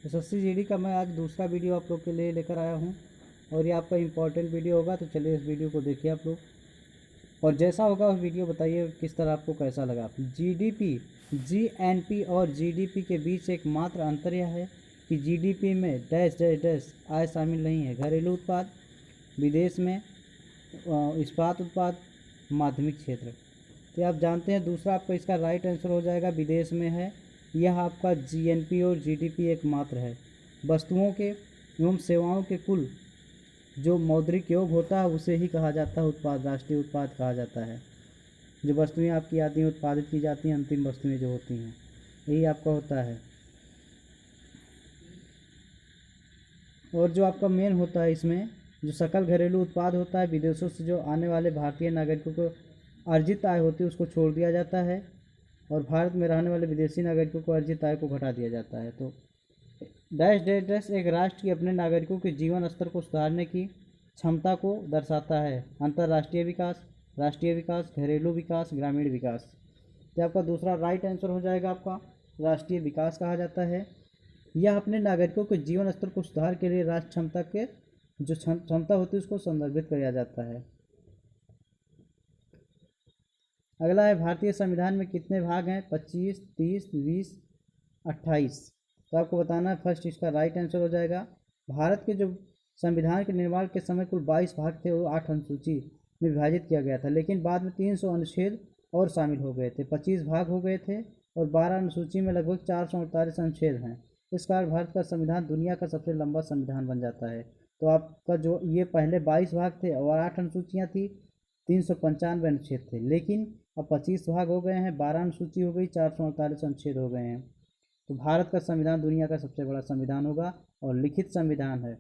SSC GD का मैं आज दूसरा वीडियो आप लोग के लिए लेकर आया हूँ और ये आपका इम्पोर्टेंट वीडियो होगा, तो चलिए इस वीडियो को देखिए आप लोग, और जैसा होगा उस वीडियो बताइए किस तरह आपको कैसा लगा। जीडीपी, जीएनपी और जीडीपी के बीच एकमात्र अंतर यह है कि जीडीपी में डैश डैश डैश आय शामिल नहीं है। घरेलू उत्पाद, विदेश में इस्पात उत्पाद, माध्यमिक क्षेत्र। तो आप जानते हैं दूसरा आपका इसका राइट आंसर हो जाएगा, विदेश में है। यह आपका जीएनपी और जीडीपी एकमात्र है। वस्तुओं के एवं सेवाओं के कुल जो मौद्रिक योग होता है उसे ही कहा जाता है उत्पाद, राष्ट्रीय उत्पाद कहा जाता है। जो वस्तुएं आपकी आती हैं, उत्पादित की जाती हैं, अंतिम वस्तुएं जो होती हैं, यही आपका होता है। और जो आपका मेन होता है इसमें जो सकल घरेलू उत्पाद होता है, विदेशों से जो आने वाले भारतीय नागरिकों को अर्जित आय होती है उसको छोड़ दिया जाता है, और भारत में रहने वाले विदेशी नागरिकों को अर्जित आय को घटा दिया जाता है। तो डैश डैश डैश एक राष्ट्र की अपने नागरिकों के जीवन स्तर को सुधारने की क्षमता को दर्शाता है। अंतर्राष्ट्रीय विकास, राष्ट्रीय विकास, घरेलू विकास, ग्रामीण विकास। तो आपका दूसरा राइट आंसर हो जाएगा आपका राष्ट्रीय विकास कहा जाता है। यह अपने नागरिकों के जीवन स्तर को सुधार के लिए राष्ट्र क्षमता के जो क्षमता होती है उसको संदर्भित किया जाता है। अगला है भारतीय संविधान में कितने भाग हैं? 25, 30, 20, 28। तो आपको बताना है। फर्स्ट इसका राइट आंसर हो जाएगा, भारत के जो संविधान के निर्माण के समय कुल 22 भाग थे, वो 8 अनुसूची में विभाजित किया गया था, लेकिन बाद में 300 अनुच्छेद और शामिल हो गए थे। 25 भाग हो गए थे और 12 अनुसूची में लगभग 448 अनुच्छेद हैं। इस कारण भारत का संविधान दुनिया का सबसे लंबा संविधान बन जाता है। तो आपका जो ये पहले 22 भाग थे और 8 अनुसूचियाँ थी, 395 अनुच्छेद थे, लेकिन अब 25 भाग हो गए हैं, 12 अनुसूची हो गई, 448 अनुच्छेद हो गए हैं। तो भारत का संविधान दुनिया का सबसे बड़ा संविधान होगा और लिखित संविधान है।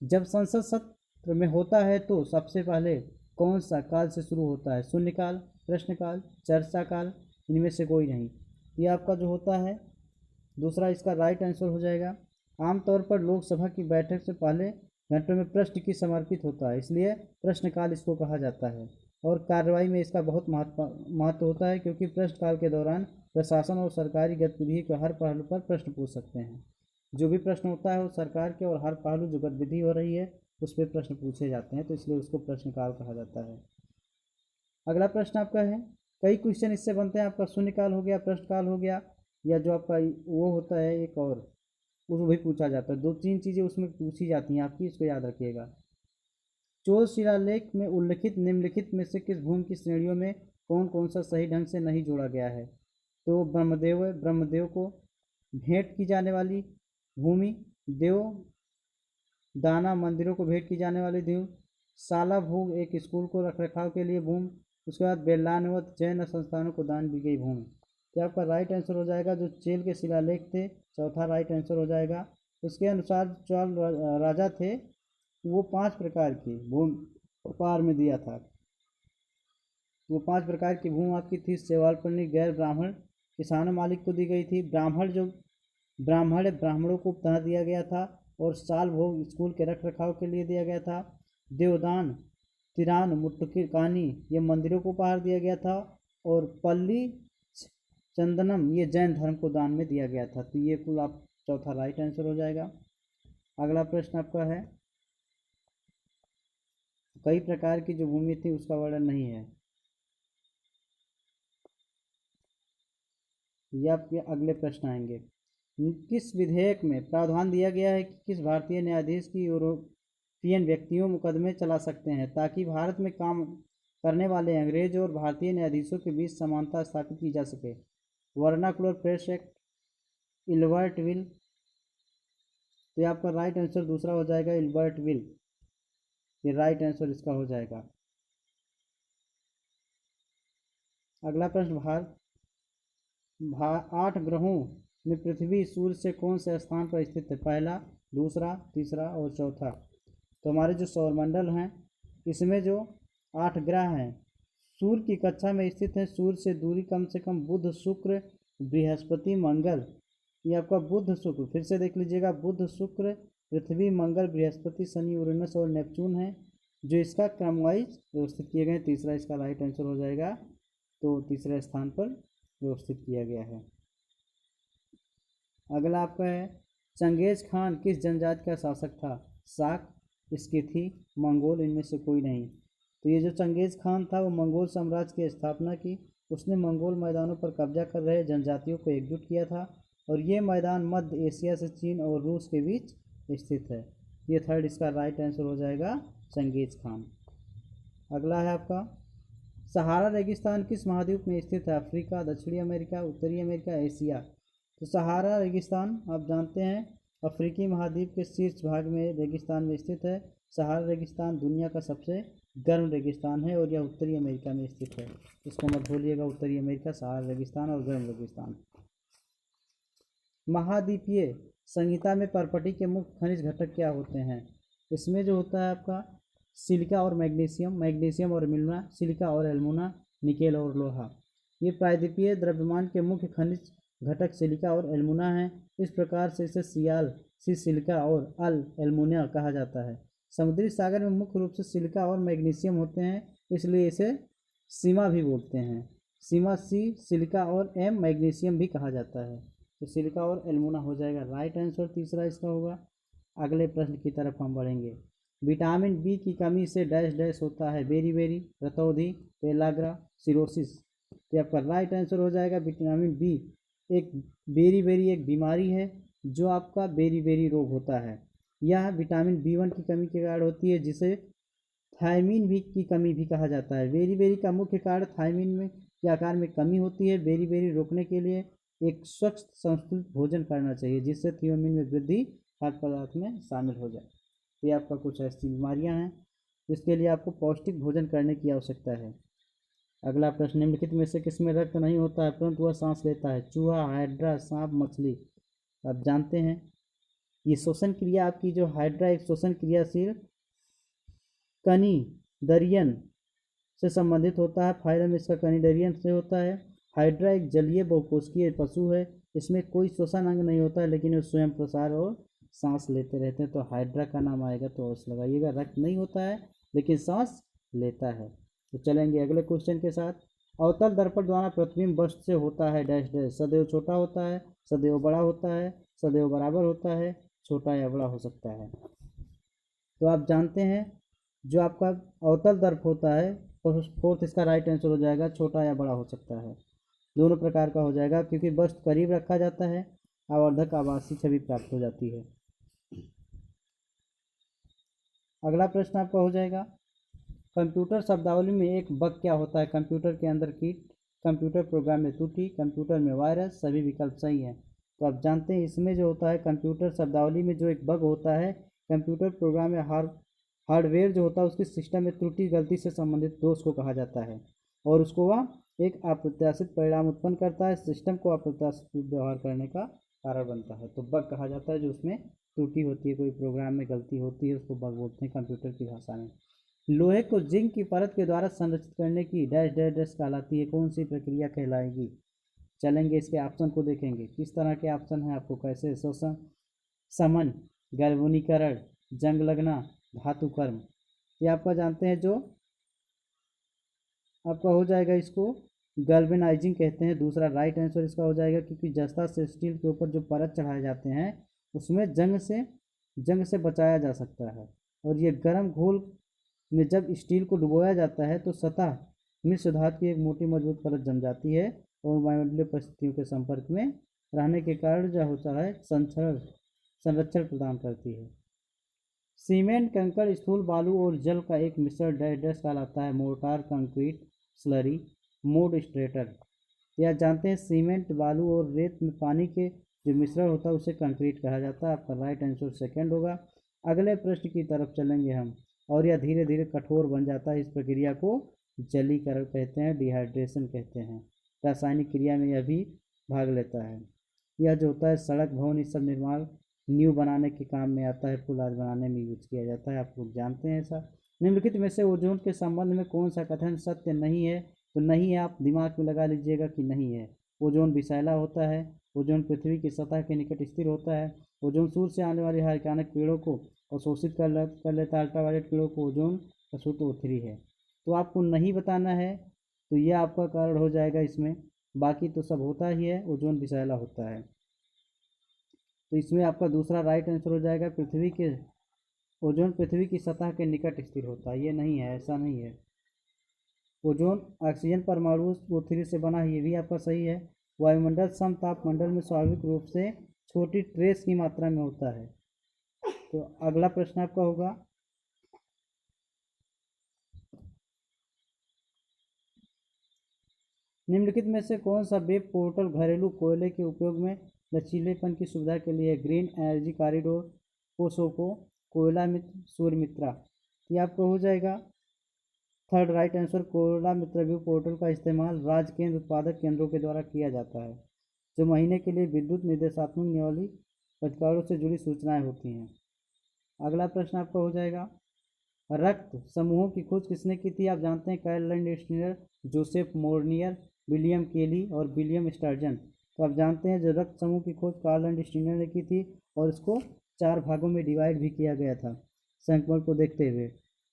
जब संसद सत्र में होता है तो सबसे पहले कौन सा काल से शुरू होता है? शून्यकाल, प्रश्नकाल, चर्चा काल, इनमें से कोई नहीं। ये आपका जो होता है दूसरा इसका राइट आंसर हो जाएगा। आमतौर पर लोकसभा की बैठक से पहले घंटों में प्रश्न की समर्पित होता है, इसलिए प्रश्नकाल इसको कहा जाता है। और कार्रवाई में इसका बहुत महत्व होता है, क्योंकि प्रश्नकाल के दौरान प्रशासन और सरकारी गतिविधि के हर पहलू पर प्रश्न पूछ सकते हैं। जो भी प्रश्न होता है वो सरकार के और हर पहलू जो गतिविधि हो रही है उस पर प्रश्न पूछे जाते हैं, तो इसलिए उसको प्रश्नकाल कहा जाता है। अगला प्रश्न आपका है, कई क्वेश्चन इससे बनते हैं। आपका शून्यकाल हो गया, प्रश्नकाल हो गया, या जो आपका वो होता है एक और, उसको भी पूछा जाता है। 2-3 चीज़ें उसमें पूछी जाती हैं आपकी, इसको याद रखिएगा। चोल शिलालेख में उल्लिखित निम्नलिखित में से किस भूमि की श्रेणियों में कौन कौन सा सही ढंग से नहीं जोड़ा गया है? तो ब्रह्मदेव है, ब्रह्मदेव को भेंट की जाने वाली भूमि, देव दाना मंदिरों को भेंट की जाने वाली भूमि, साला भूग एक स्कूल को रखरखाव के लिए भूमि, उसके बाद बेलानवत जैन संस्थानों को दान दी गई भूमि। तो आपका राइट आंसर हो जाएगा जो चेल के शिलालेख थे, चौथा राइट आंसर हो जाएगा। उसके अनुसार चौल राजा थे, वो 5 प्रकार की भूमि उपहार में दिया था। वो 5 प्रकार की भूमि आपकी थी। सेवालपनी गैर ब्राह्मण किसानों मालिक को दी गई थी, ब्राह्मण जो ब्राह्मणों को तह दिया गया था, और साल भोग स्कूल के रख रखाव के लिए दिया गया था। देवदान, तिरान, मुट्टुकानी ये मंदिरों को उपहार दिया गया था, और पल्ली चंदनम ये जैन धर्म को दान में दिया गया था। तो ये कुल आप चौथा राइट आंसर हो जाएगा। अगला प्रश्न आपका है, कई प्रकार की जो भूमि थी उसका वर्णन नहीं है। ये आपके अगले प्रश्न आएंगे। किस विधेयक में प्रावधान दिया गया है कि किस भारतीय न्यायाधीश की यूरोपियन व्यक्तियों मुकदमे चला सकते हैं, ताकि भारत में काम करने वाले अंग्रेज और भारतीय न्यायाधीशों के बीच समानता स्थापित की जा सके? Vernacular press act, Ilbert will. तो ये आपका राइट आंसर दूसरा हो जाएगा, इल्बर्ट विल। ये राइट आंसर इसका हो जाएगा। अगला प्रश्न, 8 ग्रहों में पृथ्वी सूर्य से कौन से स्थान पर स्थित है? पहला, दूसरा, तीसरा और चौथा। तो हमारे जो सौरमंडल हैं इसमें जो 8 ग्रह हैं सूर्य की कक्षा में स्थित हैं। सूर्य से दूरी कम से कम बुध, शुक्र, बृहस्पति, मंगल। ये आपका बुध शुक्र, फिर से देख लीजिएगा, बुध, शुक्र, पृथ्वी, मंगल, बृहस्पति, शनि, यूरेनस और नेपच्यून है, जो इसका क्रम वाइज व्यवस्थित किए गए। तीसरा इसका राइट आंसर हो जाएगा। तो तीसरे स्थान पर व्यवस्थित किया गया है। अगला आपका है, चंगेज खान किस जनजाति का शासक था? साक, स्किथी, मंगोल, इनमें से कोई नहीं। तो ये जो चंगेज खान था वो मंगोल साम्राज्य की स्थापना की। उसने मंगोल मैदानों पर कब्जा कर रहे जनजातियों को एकजुट किया था और ये मैदान मध्य एशिया से चीन और रूस के बीच स्थित है। ये थर्ड इसका राइट आंसर हो जाएगा चंगेज खान। अगला है आपका, सहारा रेगिस्तान किस महाद्वीप में स्थित है? अफ्रीका, दक्षिणी अमेरिका, उत्तरी अमेरिका, एशिया। तो सहारा रेगिस्तान आप जानते हैं अफ्रीकी महाद्वीप के शीर्ष भाग में रेगिस्तान में स्थित है। सहारा रेगिस्तान दुनिया का सबसे गर्म रेगिस्तान है और यह उत्तरी अमेरिका में स्थित है। इसको मत भूलिएगा, उत्तरी अमेरिका, सहारा रेगिस्तान और गर्म रेगिस्तान। महाद्वीपीय संहिता में पर्पटी के मुख्य खनिज घटक क्या होते हैं? इसमें जो होता है आपका सिलिका और मैग्नीशियम, मैग्नीशियम और एल्यूमिना, सिलिका और एल्यूमिना, निकेल और लोहा। ये प्रायद्वीपीय द्रव्यमान के मुख्य खनिज घटक सिलिका और एल्यूमिना हैं। इस प्रकार से इसे सियाल, सी सिलिका और अल एल्यूमिना कहा जाता है। समुद्री सागर में मुख्य रूप से सिलिका और मैग्नीशियम होते हैं, इसलिए इसे सीमा भी बोलते हैं। सीमा सी सिलिका और एम मैग्नीशियम भी कहा जाता है। तो सिलिका और एल्यूमिना हो जाएगा राइट आंसर, तीसरा इसका होगा। अगले प्रश्न की तरफ हम बढ़ेंगे। विटामिन बी की कमी से डैश डैश होता है? बेरी बेरी, रतौधी, पेलाग्रा, सिरोसिस। तो आपका राइट आंसर हो जाएगा विटामिन बी। एक बेरी बेरी एक बीमारी है जो आपका बेरी बेरी रोग होता है। यह विटामिन B1 की कमी के कारण होती है, जिसे थायमीन भी की कमी भी कहा जाता है। बेरी बेरी का मुख्य कारण थायमीन में के आकार में कमी होती है। बेरी बेरी रोकने के लिए एक स्वच्छ संतुलित भोजन करना चाहिए, जिससे थियोमिन में वृद्धि खाद्य पदार्थ में शामिल हो जाए। ये आपका कुछ ऐसी बीमारियां हैं जिसके लिए आपको पौष्टिक भोजन करने की आवश्यकता है। अगला प्रश्न, निम्नलिखित में से किसमें रक्त नहीं होता है परंतु वह सांस लेता है? चूहा, हाइड्रा, सांप, मछली। आप जानते हैं ये श्वसन क्रिया आपकी जो हाइड्रा एक श्वसन क्रियाशील कनिडरियन से संबंधित होता है। फाइलम इसका कनिडरियन से होता है। हाइड्रा एक जलीय बहुकोशिकीय पशु है। इसमें कोई श्वसन अंग नहीं होता है, लेकिन वो स्वयं प्रसार और सांस लेते रहते हैं। तो हाइड्रा का नाम आएगा तो अवश्य लगाइएगा। रक्त नहीं होता है लेकिन सांस लेता है। तो चलेंगे अगले क्वेश्चन के साथ। अवतल दर्पण द्वारा प्रतिबिंब वस्तु से होता है डैश डैश। सदैव छोटा होता है, सदैव बड़ा होता है, सदैव बराबर होता है, छोटा या बड़ा हो सकता है। तो आप जानते हैं जो आपका अवतल दर्प होता है, फोर्थ इसका राइट आंसर हो जाएगा, छोटा या बड़ा हो सकता है। दोनों प्रकार का हो जाएगा, क्योंकि वस्तु करीब रखा जाता है, आवर्धक आभासी छवि प्राप्त हो जाती है। अगला प्रश्न आपका हो जाएगा, कंप्यूटर शब्दावली में एक बग क्या होता है? कंप्यूटर के अंदर कीट, कंप्यूटर प्रोग्राम में त्रुटि, कंप्यूटर में वायरस। सभी विकल्प सही हैं। तो आप जानते हैं इसमें जो होता है कंप्यूटर शब्दावली में जो एक बग होता है, कंप्यूटर प्रोग्राम में हार्डवेयर जो होता है उसके सिस्टम में त्रुटि, गलती से संबंधित दोष को कहा जाता है और उसको वह एक अप्रत्याशित परिणाम उत्पन्न करता है, सिस्टम को अप्रत्याशित व्यवहार करने का कारण बनता है। तो बग कहा जाता है जो उसमें त्रुटि होती है, कोई प्रोग्राम में गलती होती है, उसको बग बोलते हैं कंप्यूटर की भाषा में। लोहे को जिंक की परत के द्वारा संरक्षित करने की डैश डैश डैश कहलाती है, कौन सी प्रक्रिया कहलाएगी? चलेंगे इसके ऑप्शन को देखेंगे, किस तरह के ऑप्शन हैं आपको, कैसे, शोषण, समन, गैल्वेनीकरण, जंग लगना, धातु कर्म। ये आपका जानते हैं जो आपका हो जाएगा इसको गैल्वेनाइजिंग कहते हैं। दूसरा राइट आंसर इसका हो जाएगा, क्योंकि जस्ता से स्टील के ऊपर जो परत चढ़ाए जाते हैं उसमें जंग से बचाया जा सकता है। और ये गर्म घोल में जब स्टील को डुबोया जाता है तो सतह मिश्र धातु की एक मोटी मजबूत परत जम जाती है और वायुमंडलीय परिस्थितियों के संपर्क में रहने के कारण जो होता है संरक्षण प्रदान करती है। सीमेंट, कंकड़, स्थूल बालू और जल का एक मिश्रण डैश डैश कहलाता है? Mortar, concrete, slurry, mode straighter. यह जानते हैं सीमेंट, बालू और रेत में पानी के जो मिश्रण होता है उसे कंक्रीट कहा जाता है। आपका राइट आंसर सेकंड होगा। अगले प्रश्न की तरफ चलेंगे हम, और यह धीरे धीरे कठोर बन जाता है। इस प्रक्रिया को जलीकरण कहते हैं, डिहाइड्रेशन कहते हैं। रासायनिक क्रिया में यह भी भाग लेता है। यह जो होता है सड़क, भवन, इस सब निर्माण न्यू बनाने के काम में आता है, पुल आज बनाने में यूज किया जाता है। आप लोग जानते हैं ऐसा। निम्नलिखित में से ओजोन के संबंध में कौन सा कथन सत्य नहीं है? तो नहीं है, आप दिमाग में लगा लीजिएगा कि नहीं है। ओजोन विषैला होता है, ओजोन पृथ्वी की सतह के निकट स्थिर होता है, ओजोन सूर्य से आने वाले हानिकारक किरणों को अवशोषित कर लेता है, अल्ट्रावायलेट किरणों को ओजोन का सूत्र O3 है। तो आपको नहीं बताना है, तो यह आपका कारण हो जाएगा इसमें। बाकी तो सब होता ही है, ओजोन विषैला होता है। तो इसमें आपका दूसरा राइट आंसर हो जाएगा। ओजोन पृथ्वी की सतह के निकट स्थिर होता है, ये नहीं है, ऐसा नहीं है। ओजोन ऑक्सीजन परमाणु O3 से बना है, ये भी आपका सही है। वायुमंडल समतापमंडल में स्वाभाविक रूप से छोटी ट्रेस की मात्रा में होता है। तो अगला प्रश्न आपका होगा, निम्नलिखित में से कौन सा वेब पोर्टल घरेलू कोयले के उपयोग में लचीलेपन की सुविधा के लिए ग्रीन एनर्जी कॉरिडोर, पोसोको, कोयला मित्र, सूर्य मित्रा? ये आपको हो जाएगा थर्ड राइट आंसर। कोयला मित्र व्यू पोर्टल का इस्तेमाल राज्य केंद्र उत्पादक केंद्रों के द्वारा किया जाता है, जो महीने के लिए विद्युत निर्देशात्मक नियमावली पटकारों से जुड़ी सूचनाएं होती हैं। अगला प्रश्न आपका हो जाएगा, रक्त समूहों की खोज किसने की थी? आप जानते हैं कार्ल लैंडस्टीनर, जोसेफ मोर्नियर, विलियम केली और विलियम स्टर्जन। तो आप जानते हैं जो रक्त समूह की खोज कार्ल लैंडस्टीनर ने की थी और इसको 4 भागों में डिवाइड भी किया गया था संक्रमण को देखते हुए।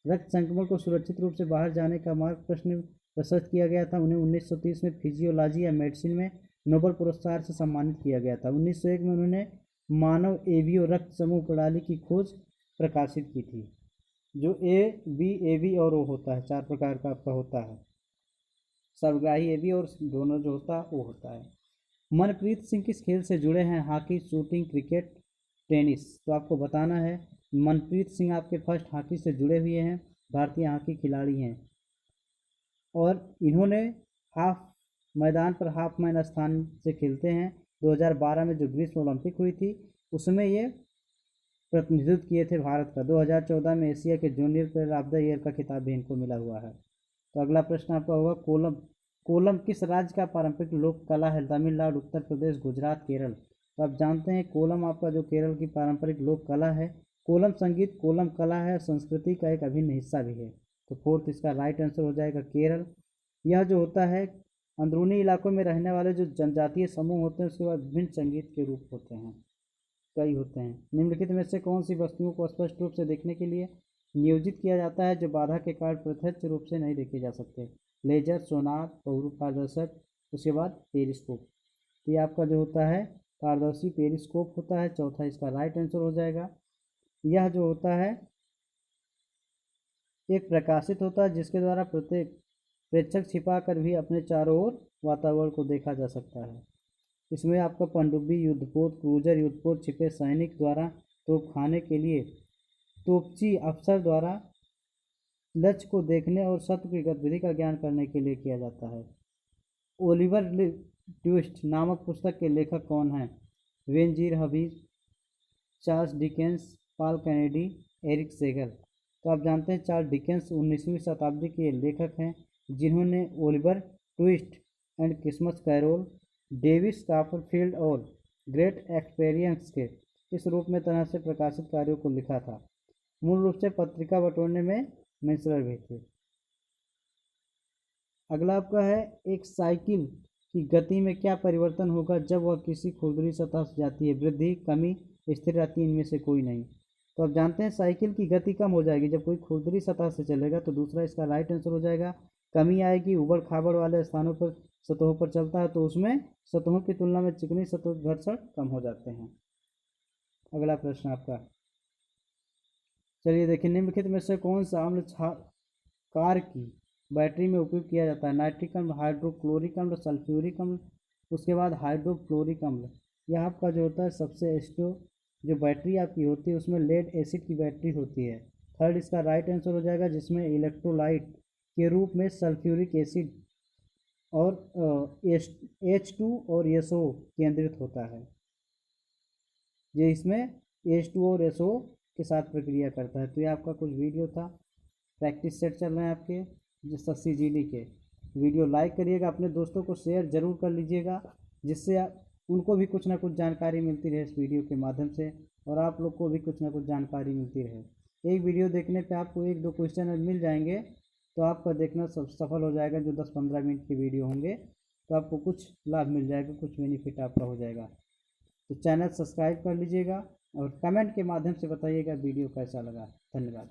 रक्त संक्रमण को सुरक्षित रूप से बाहर जाने का मार्ग प्रशस्त किया गया था। उन्हें 1930 में फिजियोलॉजी या मेडिसिन में नोबेल पुरस्कार से सम्मानित किया गया था। 1901 में उन्होंने मानव एवियो रक्त समूह प्रणाली की खोज प्रकाशित की थी, जो AB और O होता है, 4 प्रकार का आपका होता है। सर्वग्राही AB और दोनों जो होता है वो होता है। मनप्रीत सिंह किस खेल से जुड़े हैं? Hockey, shooting, cricket, tennis? तो आपको बताना है, मनप्रीत सिंह आपके फर्स्ट हॉकी से जुड़े हुए हैं, भारतीय हॉकी खिलाड़ी हैं और इन्होंने हाफ मैदान पर हाफ मैन स्थान से खेलते हैं। 2012 में जो ग्रीष्म ओलंपिक हुई थी उसमें ये प्रतिनिधित्व किए थे भारत का। 2014 में एशिया के junior player of the year का खिताब भी इनको मिला हुआ है। तो अगला प्रश्न आपका होगा, कोलम किस राज्य का पारंपरिक लोक कला है? तमिलनाडु, उत्तर प्रदेश, गुजरात, केरल? तो आप जानते हैं कोलम आपका जो केरल की पारंपरिक लोक कला है। कोलम संगीत कोलम कला है, संस्कृति का एक अभिन्न हिस्सा भी है। तो फोर्थ इसका राइट आंसर हो जाएगा केरल। यह जो होता है अंदरूनी इलाकों में रहने वाले जो जनजातीय समूह होते हैं उसके बाद विभिन्न संगीत के रूप होते हैं, कई होते हैं। निम्नलिखित में से कौन सी वस्तुओं को स्पष्ट रूप से देखने के लिए नियोजित किया जाता है जो बाधा के कारण प्रत्यक्ष रूप से नहीं देखे जा सकते? लेजर, सोनार, बहुरूप पारदर्शक, उसके बाद पेरिस्कोप। ये आपका जो होता है पारदर्शी पेरिस्कोप होता है, चौथा इसका राइट आंसर हो जाएगा। यह जो होता है एक प्रकाशित होता है जिसके द्वारा प्रत्येक प्रेक्षक छिपा कर भी अपने चारों ओर वातावरण को देखा जा सकता है। इसमें आपका पनडुब्बी, युद्धपोत, क्रूजर, युद्धपोत, छिपे सैनिक द्वारा तोपखाने के लिए तोपची अफसर द्वारा लक्ष्य को देखने और शत्रु की गतिविधि का ज्ञान करने के लिए किया जाता है। ओलिवर ट्विस्ट नामक पुस्तक के लेखक कौन हैं? वेंजीर हबीज, Charles Dickens, Paul Kennedy, Erich Segal? तो आप जानते हैं चार्ल्स डिकेंस 19वीं शताब्दी के लेखक हैं जिन्होंने Oliver Twist and Christmas Carol, Davis Copperfield और ग्रेट एक्सपीरियंस के इस रूप में तरह से प्रकाशित कार्यों को लिखा था। मूल रूप से पत्रिका बटोरने में मेंशनर भी थे। अगला आपका है, एक साइकिल की गति में क्या परिवर्तन होगा जब वह किसी खुरदरी सतह से जाती है? वृद्धि, कमी, स्थिर रहती है, इनमें से कोई नहीं। तो आप जानते हैं साइकिल की गति कम हो जाएगी जब कोई खुरदरी सतह से चलेगा। तो दूसरा इसका राइट आंसर हो जाएगा। कमी आएगी, उबड़ खाबड़ वाले स्थानों पर सतहों पर चलता है तो उसमें सतहों की तुलना में चिकनी सतह घर्षण कम हो जाते हैं। अगला प्रश्न आपका, चलिए देखिए, निम्नलिखित में से कौन सा अम्ल कार की बैटरी में उपयोग किया जाता है? नाइट्रिक अम्ल, हाइड्रोक्लोरिक अम्ल, सल्फ्यूरिक अम्ल, उसके बाद हाइड्रोफ्लोरिक अम्ल? यह आपका जो होता है सबसे जो बैटरी आपकी होती है उसमें लेड एसिड की बैटरी होती है। थर्ड इसका राइट आंसर हो जाएगा जिसमें इलेक्ट्रोलाइट के रूप में सल्फ्यूरिक एसिड और H2 और SO केंद्रित होता है। ये इसमें H2 और SO के साथ प्रक्रिया करता है। तो ये आपका कुछ वीडियो था, प्रैक्टिस सेट चल रहे हैं आपके जो 80 GB के। वीडियो लाइक करिएगा, अपने दोस्तों को शेयर जरूर कर लीजिएगा जिससे उनको भी कुछ ना कुछ जानकारी मिलती रहे इस वीडियो के माध्यम से और आप लोग को भी कुछ ना कुछ जानकारी मिलती रहे। एक वीडियो देखने पे आपको 1-2 क्वेश्चन मिल जाएंगे तो आपका देखना सब सफल हो जाएगा। जो 10-15 मिनट के वीडियो होंगे तो आपको कुछ लाभ मिल जाएगा, कुछ बेनिफिट आपका हो जाएगा। तो चैनल सब्सक्राइब कर लीजिएगा और कमेंट के माध्यम से बताइएगा वीडियो कैसा लगा। धन्यवाद।